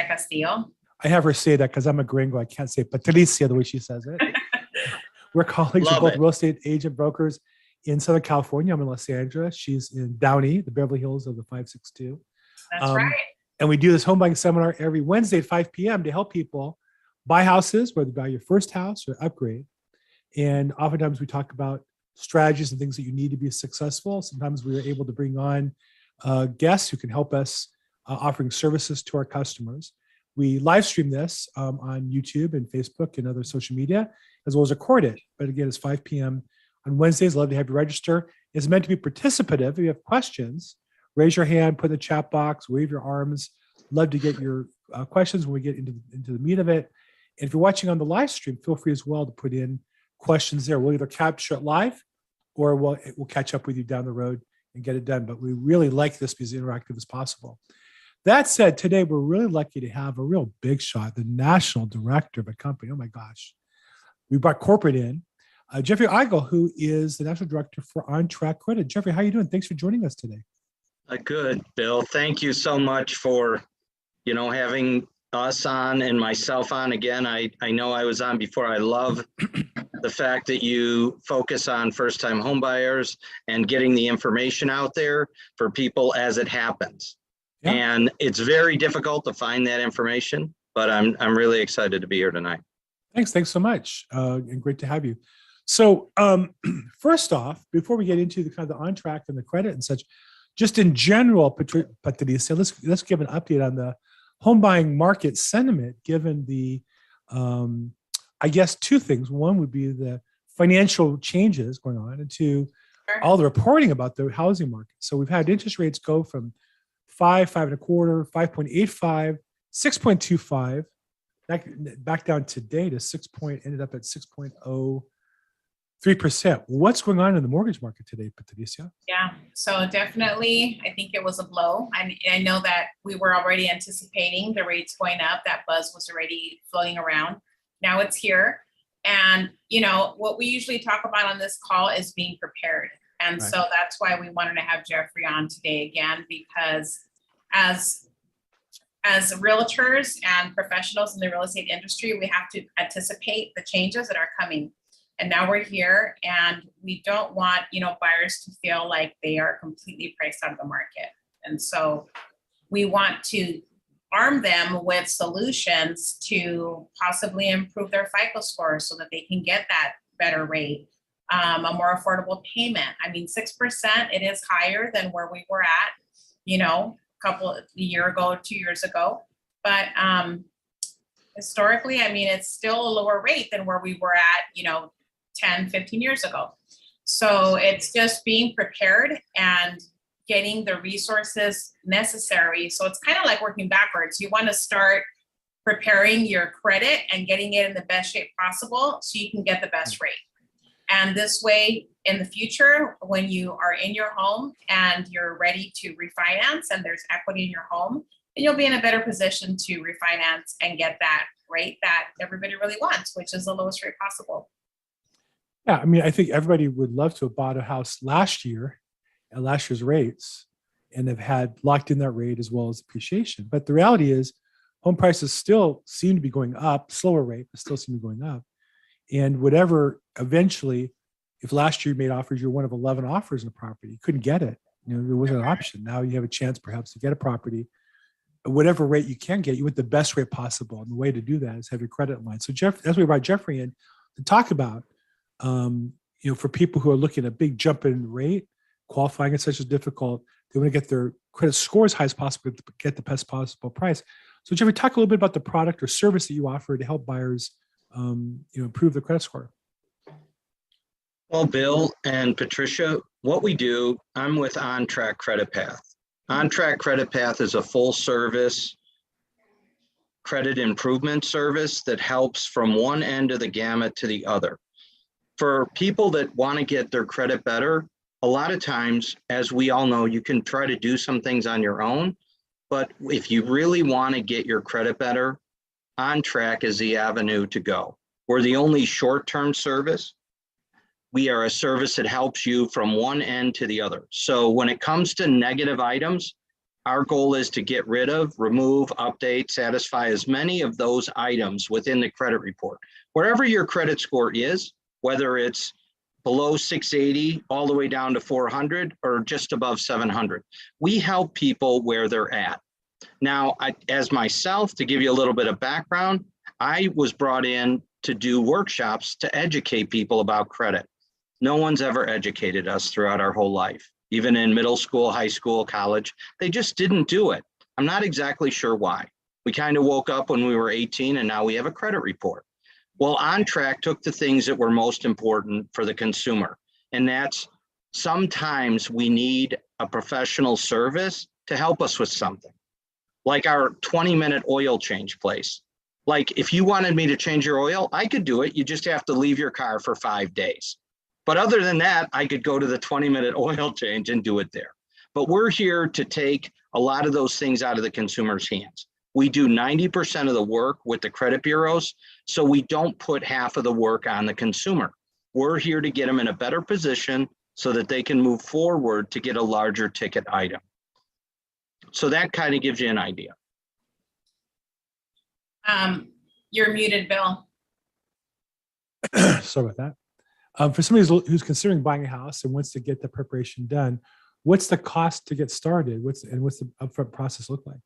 Castillo. I have her say that because I'm a gringo. I can't say Patricia the way she says it. We're colleagues. We're both real estate agent brokers in Southern California. I'm in Los Angeles. She's in Downey, the Beverly Hills of the 562. That's right. And we do this home buying seminar every Wednesday at 5 p.m. to help people buy houses, whether they buy your first house or upgrade. And oftentimes we talk about strategies and things that you need to be successful. Sometimes we are able to bring on guests who can help us offering services to our customers. We live stream this on YouTube and Facebook and other social media, as well as record it. But again, it's 5 p.m. on Wednesdays. Love to have you register. It's meant to be participative. If you have questions, raise your hand, put in the chat box, wave your arms. Love to get your questions when we get into the meat of it. And if you're watching on the live stream, feel free as well to put in questions there. We'll either capture it live or we'll catch up with you down the road and get it done. But we really like this because it's interactive as possible. That said, today we're really lucky to have a real big shot, the national director of a company. Oh my gosh. We brought corporate in, Jeffrey Eigel, who is the national director for On Track Credit. Jeffrey, how are you doing? Thanks for joining us today. Good, Bill. Thank you so much for, having us on and myself on again. I know I was on before. I love the fact that you focus on first-time home buyers and getting the information out there for people as it happens. Yeah. And it's very difficult to find that information, but I'm really excited to be here tonight. Thanks so much, and great to have you. So first off, before we get into the kind of the on track and the credit and such, just in general, Patricia, let's give an update on the home buying market sentiment, given the, I guess, two things. One would be the financial changes going on, and two, all the reporting about the housing market. So we've had interest rates go from 5.25, 5.85, 6.25, back down today to ended up at 6.03%. What's going on in the mortgage market today, Patricia? Yeah, so definitely, I think it was a blow. I know that we were already anticipating the rates going up. That buzz was already floating around. Now it's here. And, what we usually talk about on this call is being prepared. And right. So that's why we wanted to have Jeffrey on today again, because as realtors and professionals in the real estate industry, we have to anticipate the changes that are coming. And now we're here, and we don't want, buyers to feel like they are completely priced out of the market. And so we want to arm them with solutions to possibly improve their FICO score so that they can get that better rate, a more affordable payment. 6%, it is higher than where we were at, a year ago, 2 years ago. But historically, it's still a lower rate than where we were at, 10, 15 years ago. So it's just being prepared and getting the resources necessary. So it's kind of like working backwards. You want to start preparing your credit and getting it in the best shape possible so you can get the best rate. And this way, in the future, when you are in your home and you're ready to refinance and there's equity in your home, then you'll be in a better position to refinance and get that rate that everybody really wants, which is the lowest rate possible. Yeah, I think everybody would love to have bought a house last year at last year's rates and have had locked in that rate as well as appreciation. But the reality is home prices still seem to be going up, slower rate, but still seem to be going up. And whatever eventually, if last year you made offers, you're one of 11 offers in a property, you couldn't get it. There wasn't an option. Now you have a chance perhaps to get a property at whatever rate you can get, you want the best rate possible. And the way to do that is have your credit in line. So that's why we brought Jeffrey in to talk about, for people who are looking at a big jump in rate, qualifying is such as difficult. They want to get their credit score as high as possible to get the best possible price. So Jeffrey, talk a little bit about the product or service that you offer to help buyers, improve their credit score. Well, Bill and Patricia, what we do, I'm with On Track Credit Path. On Track Credit Path is a full service credit improvement service that helps from one end of the gamut to the other. For people that want to get their credit better, a lot of times, as we all know, you can try to do some things on your own, but if you really want to get your credit better, On Track is the avenue to go. We're the only short-term service. We are a service that helps you from one end to the other. So when it comes to negative items, Our goal is to get rid of, remove, update, satisfy as many of those items within the credit report. Wherever your credit score is, whether it's below 680 all the way down to 400 or just above 700, we help people where they're at. Now, as myself, to give you a little bit of background, I was brought in to do workshops to educate people about credit. No one's ever educated us throughout our whole life. Even in middle school, high school, college, they just didn't do it. I'm not exactly sure why. We kind of woke up when we were 18 and now we have a credit report. Well, OnTrack took the things that were most important for the consumer. And that's sometimes we need a professional service to help us with something. Like our 20-minute oil change place. Like if you wanted me to change your oil, I could do it. You just have to leave your car for 5 days. But other than that, I could go to the 20-minute oil change and do it there. But we're here to take a lot of those things out of the consumer's hands. We do 90% of the work with the credit bureaus, so we don't put half of the work on the consumer. We're here to get them in a better position so that they can move forward to get a larger ticket item. So that kind of gives you an idea. You're muted, Bill. Sorry about that. For somebody who's considering buying a house and wants to get the preparation done, what's the cost to get started? What's the upfront process look like?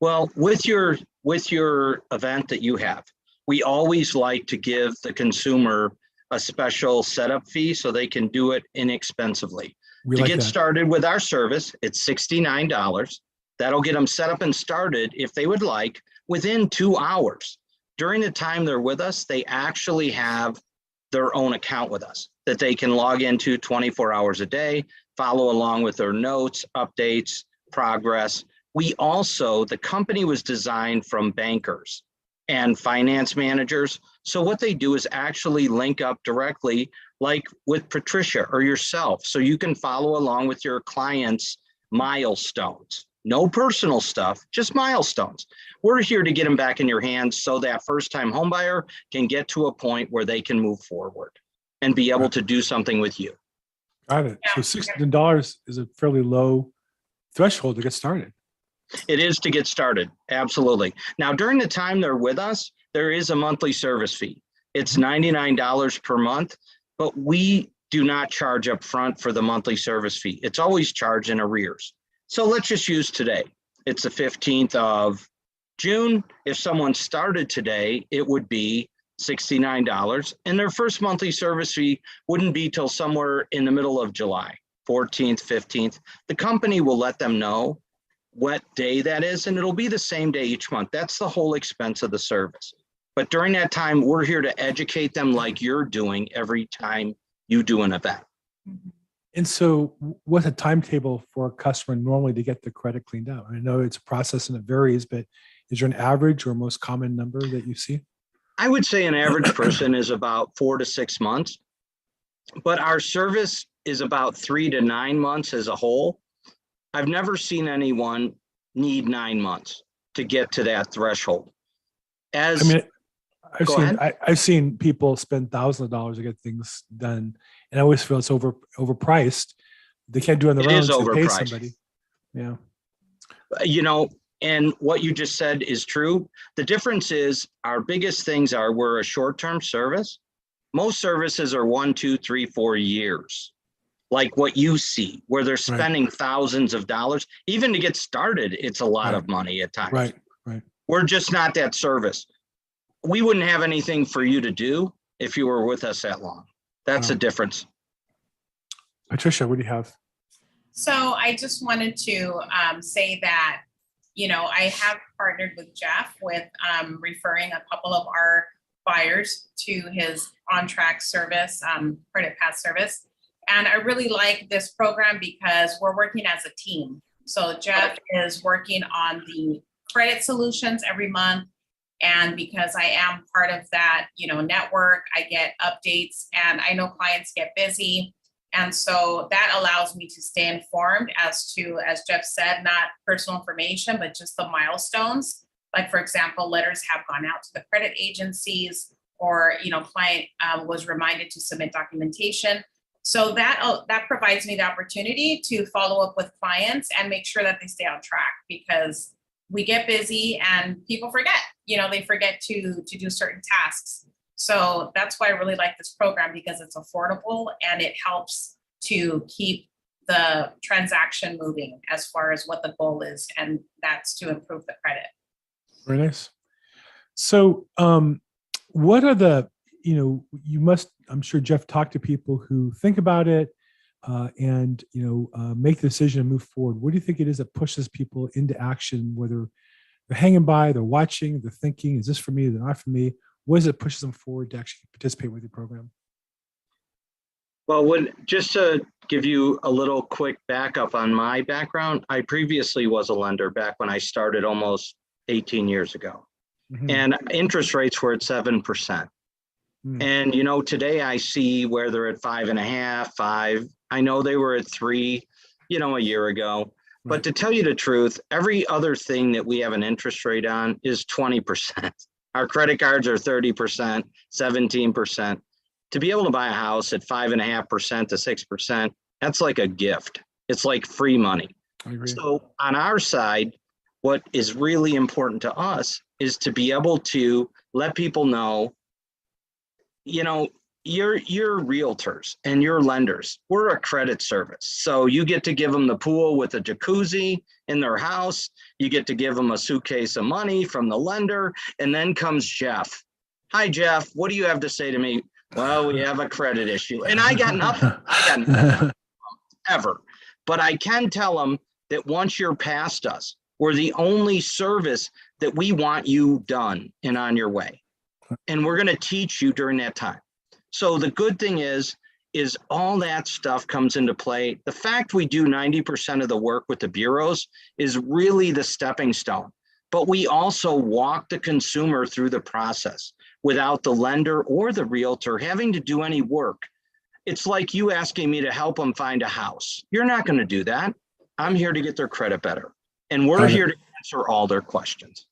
Well, with your event that you have, we always like to give the consumer a special setup fee so they can do it inexpensively. To get started with our service, it's $69. That'll get them set up and started, if they would like, within 2 hours. During the time they're with us, they actually have their own account with us that they can log into 24 hours a day, follow along with their notes, updates, progress. We also, the company was designed from bankers and finance managers. So what they do is actually link up directly, like with Patricia or yourself, so you can follow along with your clients' milestones. No personal stuff, just milestones. We're here to get them back in your hands so that first-time homebuyer can get to a point where they can move forward and be able to do something with you. Got it. So $16 is a fairly low threshold to get started. It is to get started, absolutely. Now, during the time they're with us, there is a monthly service fee. It's $99 per month, but we do not charge up front for the monthly service fee. It's always charged in arrears. So let's just use today. It's the 15th of June. If someone started today, it would be $69, and their first monthly service fee wouldn't be till somewhere in the middle of July, 14th, 15th. The company will let them know what day that is, and it'll be the same day each month. That's the whole expense of the service. But during that time, we're here to educate them like you're doing every time you do an event. And so what's a timetable for a customer normally to get the credit cleaned out? I know it's a process and it varies, but is there an average or most common number that you see? I would say an average person is about 4 to 6 months, but our service is about 3 to 9 months as a whole. I've never seen anyone need 9 months to get to that threshold. I've seen people spend thousands of dollars to get things done, and I always feel it's overpriced. They can't do it on their own, so they pay somebody. Yeah. And what you just said is true. The difference is our biggest things are we're a short-term service. Most services are 1, 2, 3, 4 years. Like what you see, where they're spending thousands of dollars. Even to get started, it's a lot of money at times. Right. We're just not that service. We wouldn't have anything for you to do if you were with us that long. That's the difference. Patricia, what do you have? So I just wanted to say that, I have partnered with Jeff with referring a couple of our buyers to his OnTrack service, credit path service. And I really like this program because we're working as a team. So Jeff is working on the credit solutions every month. And because I am part of that, network, I get updates, and I know clients get busy. And so that allows me to stay informed as to, as Jeff said, not personal information, but just the milestones. Like, for example, letters have gone out to the credit agencies, or, client was reminded to submit documentation. So that provides me the opportunity to follow up with clients and make sure that they stay on track, because we get busy and people forget, they forget to do certain tasks. So that's why I really like this program, because it's affordable and it helps to keep the transaction moving as far as what the goal is, and that's to improve the credit. Very nice. So what are the, you must, I'm sure Jeff talked to people who think about it and, make the decision to move forward. What do you think it is that pushes people into action, whether they're hanging by, they're watching, they're thinking, is this for me, is it not for me? What is it pushes them forward to actually participate with your program? Well, just to give you a little quick backup on my background, I previously was a lender back when I started almost 18 years ago. Mhm. And interest rates were at 7%. Mm. And, today I see where they're at 5.5, 5. I know they were at 3, a year ago. But Right. to tell you the truth, every other thing that we have an interest rate on is 20%. Our credit cards are 30%, 17%. To be able to buy a house at 5.5% to 6%, that's like a gift. It's like free money. I agree. So on our side, what is really important to us is to be able to let people know, you're realtors and you're lenders. We're a credit service. So you get to give them the pool with a jacuzzi in their house. You get to give them a suitcase of money from the lender. And then comes Jeff. Hi, Jeff. What do you have to say to me? Well, we have a credit issue. And I got nothing. Ever. But I can tell them that once you're past us, we're the only service that we want you done and on your way. And we're going to teach you during that time. So the good thing is all that stuff comes into play. The fact we do 90% of the work with the bureaus is really the stepping stone. But we also walk the consumer through the process without the lender or the realtor having to do any work. It's like you asking me to help them find a house. You're not going to do that. I'm here to get their credit better. And we're here to answer all their questions.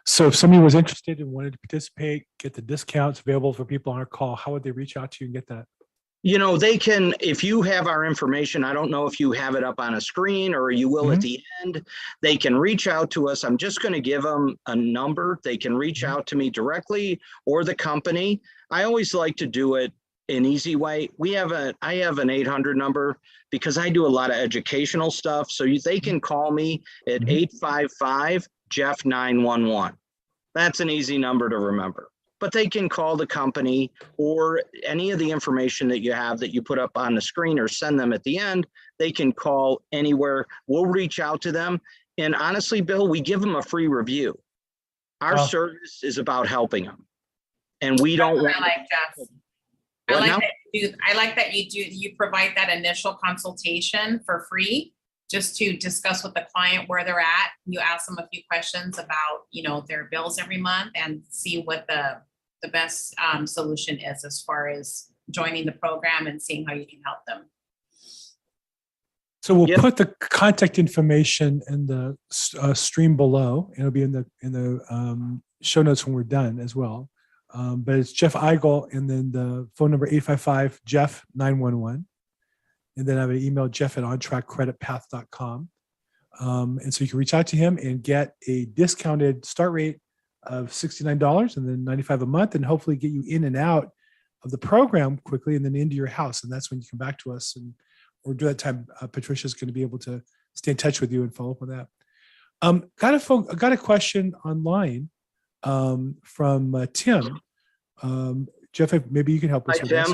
So if somebody was interested and wanted to participate, get the discounts available for people on our call, how would they reach out to you and get that? They can, if you have our information, I don't know if you have it up on a screen or you will at the end, they can reach out to us. I'm just going to give them a number. They can reach out to me directly or the company. I always like to do it an easy way. I have an 800 number because I do a lot of educational stuff. So they can call me at 855 Jeff 911. That's an easy number to remember. But they can call the company or any of the information that you have that you put up on the screen or send them at the end. They can call anywhere. We'll reach out to them. And honestly, Bill, we give them a free review. Our service is about helping them. And we don't want. I like Jeff. I like that you provide that initial consultation for free, just to discuss with the client where they're at. You ask them a few questions about, their bills every month and see what the best solution is as far as joining the program and seeing how you can help them. So we'll put the contact information in the stream below, and it'll be in the show notes when we're done as well. But it's Jeff Eigel, and then the phone number 855 Jeff 911. And then I have an email, jeff@ontrackcreditpath.com. And so you can reach out to him and get a discounted start rate of $69 and then $95 a month, and hopefully get you in and out of the program quickly and then into your house. And that's when you come back to us, or during that time, Patricia is going to be able to stay in touch with you and follow up on that. Got a question online from Tim. Jeff, maybe you can help us with this.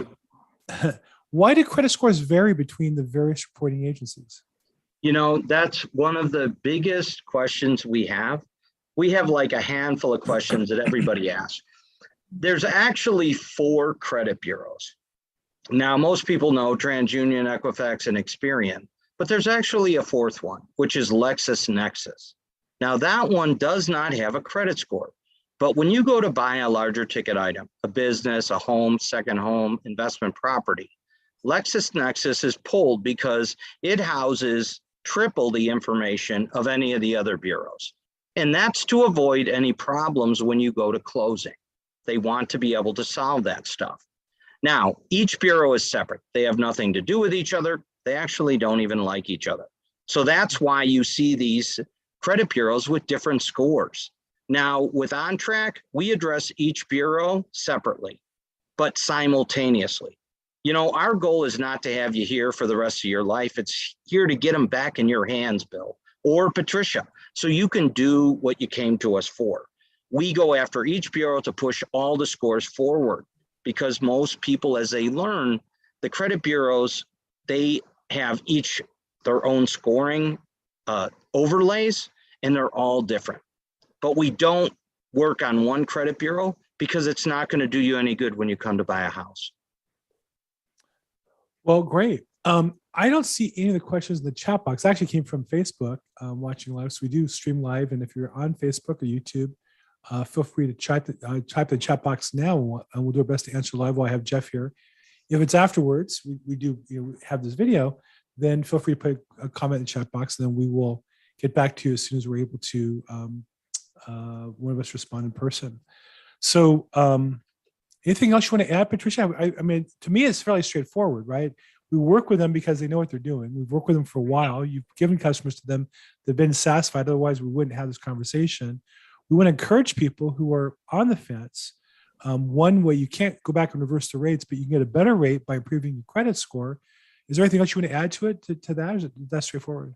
Why do credit scores vary between the various reporting agencies? That's one of the biggest questions we have. We have like a handful of questions that everybody asks. There's actually 4 credit bureaus. Now, most people know TransUnion, Equifax, and Experian, but there's actually a 4th one, which is LexisNexis. Now, that one does not have a credit score. But when you go to buy a larger ticket item, a business, a home, second home, investment property, LexisNexis is pulled because it houses triple the information of any of the other bureaus. And that's to avoid any problems when you go to closing. They want to be able to solve that stuff. Now, each bureau is separate. They have nothing to do with each other. They actually don't even like each other. So that's why you see these credit bureaus with different scores. Now, with OnTrack, we address each bureau separately, but simultaneously. You know, our goal is not to have you here for the rest of your life. It's here to get them back in your hands, Bill or Patricia, so you can do what you came to us for. We go after each bureau to push all the scores forward, because most people, as they learn, the credit bureaus, they have each their own scoring overlays, and they're all different. But we don't work on one credit bureau because it's not going to do you any good when you come to buy a house. Well, great. I don't see any of the questions in the chat box. It actually came from Facebook, watching live. So we do stream live. And if you're on Facebook or YouTube, feel free to type the chat box now, and we'll do our best to answer live while I have Jeff here. If it's afterwards, we do have this video, then feel free to put a comment in the chat box, and then we will get back to you as soon as we're able to, one of us respond in person. So anything else you want to add, Patricia? I mean, to me, it's fairly straightforward, right? We work with them because they know what they're doing. We've worked with them for a while. You've given customers to them. They've been satisfied. Otherwise, we wouldn't have this conversation. We want to encourage people who are on the fence. One way, you can't go back and reverse the rates, but you can get a better rate by improving your credit score. Is there anything else you want to add to it, to that? Or is it that straightforward?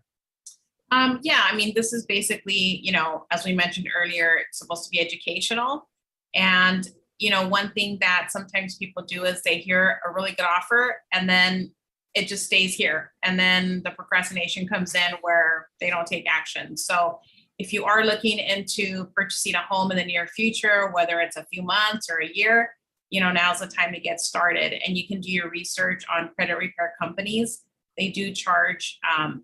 Yeah, I mean, this is basically, as we mentioned earlier, it's supposed to be educational. And, one thing that sometimes people do is they hear a really good offer and then it just stays here. And then the procrastination comes in where they don't take action. So if you are looking into purchasing a home in the near future, whether it's a few months or a year, now's the time to get started. And you can do your research on credit repair companies. They do charge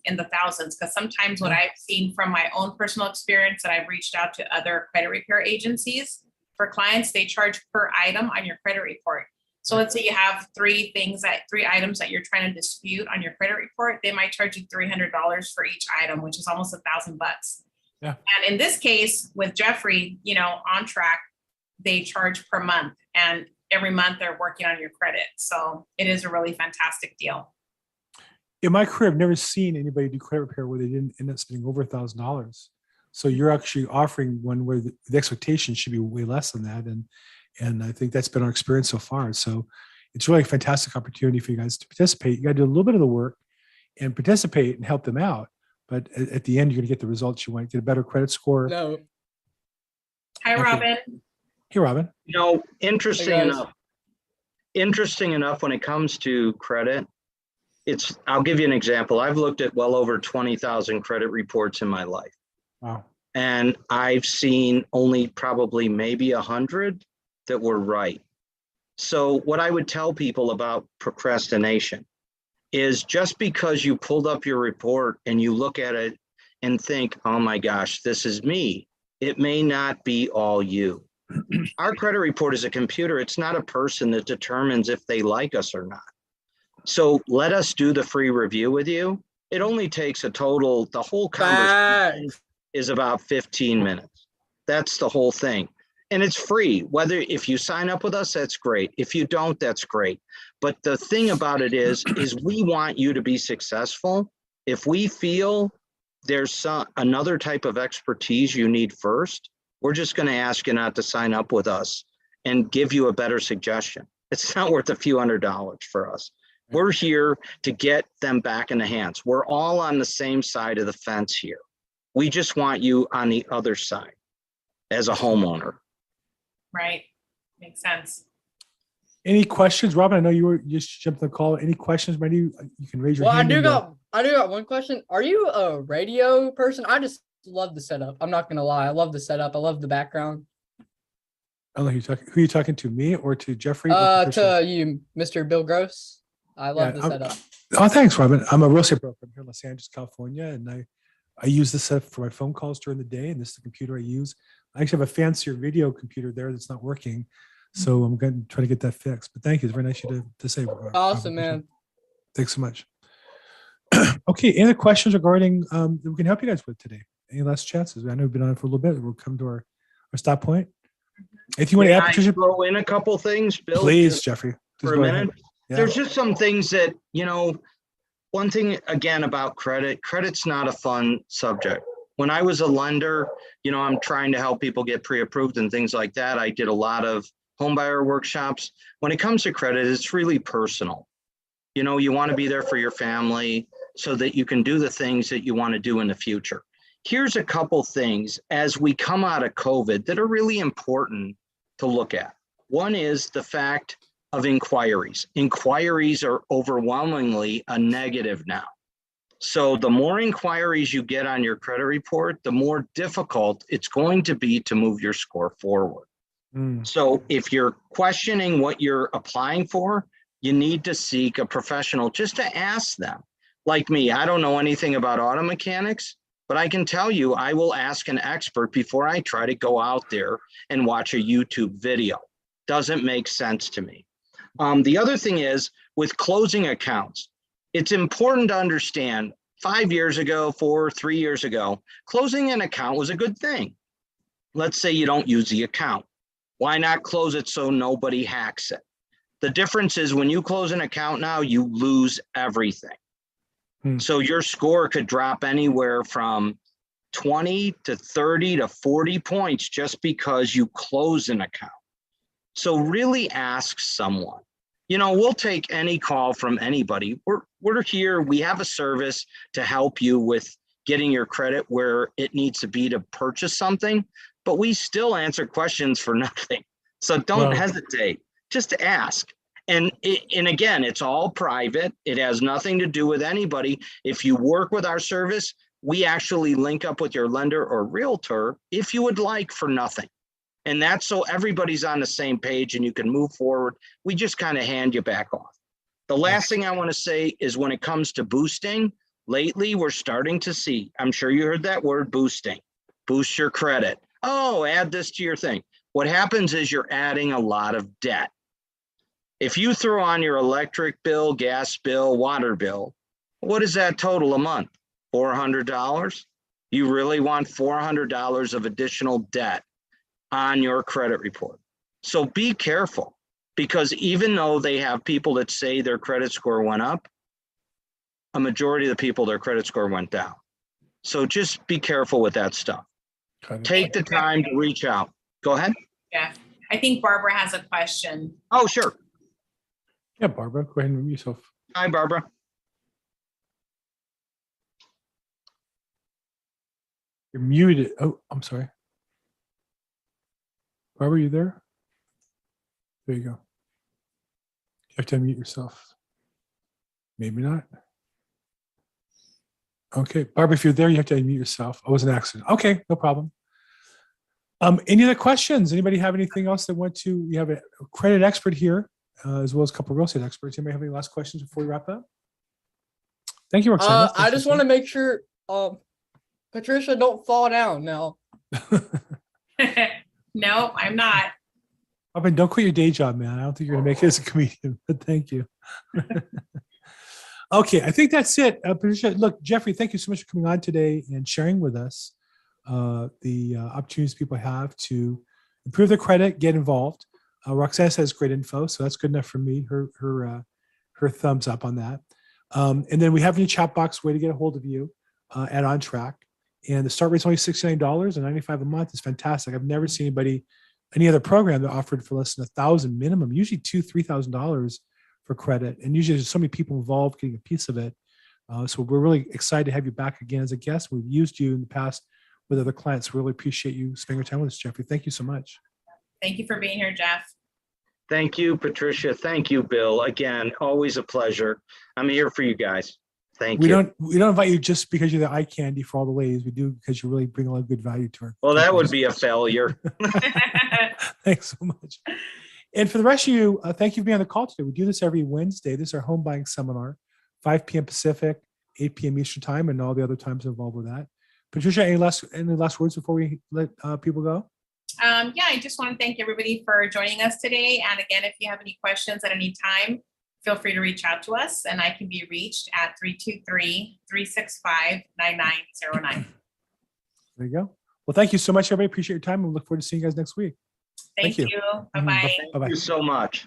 in the thousands, because sometimes what I've seen from my own personal experience, that I've reached out to other credit repair agencies for clients, they charge per item on your credit report. So let's say you have three items that you're trying to dispute on your credit report, they might charge you $300 for each item, which is almost $1,000. Yeah. And in this case with Jeffrey, OnTrack, they charge per month, and every month they're working on your credit. So it is a really fantastic deal. In my career, I've never seen anybody do credit repair where they didn't end up spending over $1,000. So you're actually offering one where the expectation should be way less than that. And I think that's been our experience so far. So it's really a fantastic opportunity for you guys to participate. You got to do a little bit of the work and participate and help them out. But at the end, you're going to get the results you want. Get a better credit score. No. Hi, Robin. Hey, Robin. Interesting enough when it comes to credit, I'll give you an example. I've looked at well over 20,000 credit reports in my life. Wow. And I've seen only probably maybe 100 that were right. So what I would tell people about procrastination is, just because you pulled up your report and you look at it and think, oh my gosh, this is me, it may not be all you. Our credit report is a computer. It's not a person that determines if they like us or not. So let us do the free review with you. It only takes the whole conversation is about 15 minutes. That's the whole thing. And it's free. If you sign up with us, that's great. If you don't, that's great. But the thing about it is we want you to be successful. If we feel there's another type of expertise you need first, we're just going to ask you not to sign up with us and give you a better suggestion. It's not worth a few $100s for us. We're here to get them back in the hands. We're all on the same side of the fence here. We just want you on the other side as a homeowner. Right. Makes sense. Any questions, Robin? I know you just jumped on the call. Any questions, Randy? You can raise your hand. I do got one question. Are you a radio person? I just love the setup. I'm not gonna lie. I love the setup. I love the background. I don't know who you talking to, me or to Jeffrey? To you, Mr. Bill Gross. I love the setup. Oh, thanks, Robin. I'm a real estate broker. I'm here in Los Angeles, California, and I use this setup for my phone calls during the day, and this is the computer I use. I actually have a fancier video computer there that's not working, so I'm going to try to get that fixed. But thank you. It's very nice of you to say. Awesome, man. Thanks so much. Okay, any other questions regarding that we can help you guys with today? Any last chances? I know we've been on for a little bit. We'll come to our stop point. If you want to add, Patricia, throw in a couple things, Bill. please, Jeffrey. for a go ahead. minute? Yeah. There's just some things that, one thing again about credit's not a fun subject. When I was a lender, I'm trying to help people get pre-approved and things like that. I did a lot of homebuyer workshops. When it comes to credit, it's really personal. You want to be there for your family so that you can do the things that you want to do in the future. Here's a couple things as we come out of COVID that are really important to look at. One is the fact of inquiries. Inquiries are overwhelmingly a negative now. So the more inquiries you get on your credit report, the more difficult it's going to be to move your score forward. So if you're questioning what you're applying for, you need to seek a professional just to ask them. Like me, I don't know anything about auto mechanics, but I can tell you I will ask an expert before I try to go out there and watch a YouTube video. Doesn't make sense to me. The other thing is with closing accounts, it's important to understand 3 years ago, closing an account was a good thing. Let's say you don't use the account. Why not close it so nobody hacks it? The difference is when you close an account now, you lose everything. So your score could drop anywhere from 20 to 30 to 40 points just because you close an account. So really ask someone. We'll take any call from anybody. We're here. We have a service to help you with getting your credit where it needs to be to purchase something, but we still answer questions for nothing. So don't hesitate. Just ask. And again, it's all private. It has nothing to do with anybody. If you work with our service, we actually link up with your lender or realtor if you would like for nothing. And that's so everybody's on the same page and you can move forward. We just kind of hand you back off. The last thing I want to say is when it comes to boosting, lately we're starting to see, I'm sure you heard that word, boosting. Boost your credit. Oh, add this to your thing. What happens is you're adding a lot of debt. If you throw on your electric bill, gas bill, water bill, what is that total a month? $400? You really want $400 of additional debt on your credit report. So be careful, because even though they have people that say their credit score went up, a majority of the people, their credit score went down. So just be careful with that stuff. Take the time to reach out. Go ahead. Yeah, I think Barbara has a question. Oh, sure. Yeah, Barbara, go ahead and mute yourself. Hi, Barbara. You're muted. Oh, I'm sorry. Barbara, you there? There you go. You have to unmute yourself. Maybe not. Okay, Barbara, if you're there, you have to unmute yourself. Oh, it was an accident. Okay, no problem. Any other questions? Anybody have anything else they want to? We have a credit expert here, as well as a couple of real estate experts. Anybody have any last questions before we wrap up? Thank you, Roxana. I just want to make sure, Patricia, don't fall down now. No, I'm not. Robin, don't quit your day job, man. I don't think you're going to make it as a comedian, but thank you. Okay, I think that's it. Patricia, look, Jeffrey, thank you so much for coming on today and sharing with us the opportunities people have to improve their credit, get involved. Roxana says great info, so that's good enough for me. Her thumbs up on that. And then we have in the chat box way to get a hold of you at On Track. And the start rate's only $69 and $95 a month. It's fantastic. I've never seen any other program that offered for less than $1,000 minimum, usually $2,000-$3,000 for credit. And usually there's so many people involved getting a piece of it. So we're really excited to have you back again as a guest. We've used you in the past with other clients. We really appreciate you spending your time with us, Jeffrey. Thank you so much. Thank you for being here, Jeff. Thank you, Patricia. Thank you, Bill. Again, always a pleasure. I'm here for you guys. Thank you. We don't invite you just because you're the eye candy for all the ladies. We do because you really bring a lot of good value to our. Well, that would be a failure. Thanks so much. And for the rest of you, thank you for being on the call today. We do this every Wednesday. This is our home buying seminar, 5 p.m. Pacific, 8 p.m. Eastern time, and all the other times involved with that. Patricia, any last words before we let people go? Yeah, I just want to thank everybody for joining us today. And again, if you have any questions at any time, feel free to reach out to us, and I can be reached at 323-365-9909. There you go. Well, thank you so much, everybody. Appreciate your time, and we look forward to seeing you guys next week. Thank you. Bye-bye. Bye-bye. Thank you so much.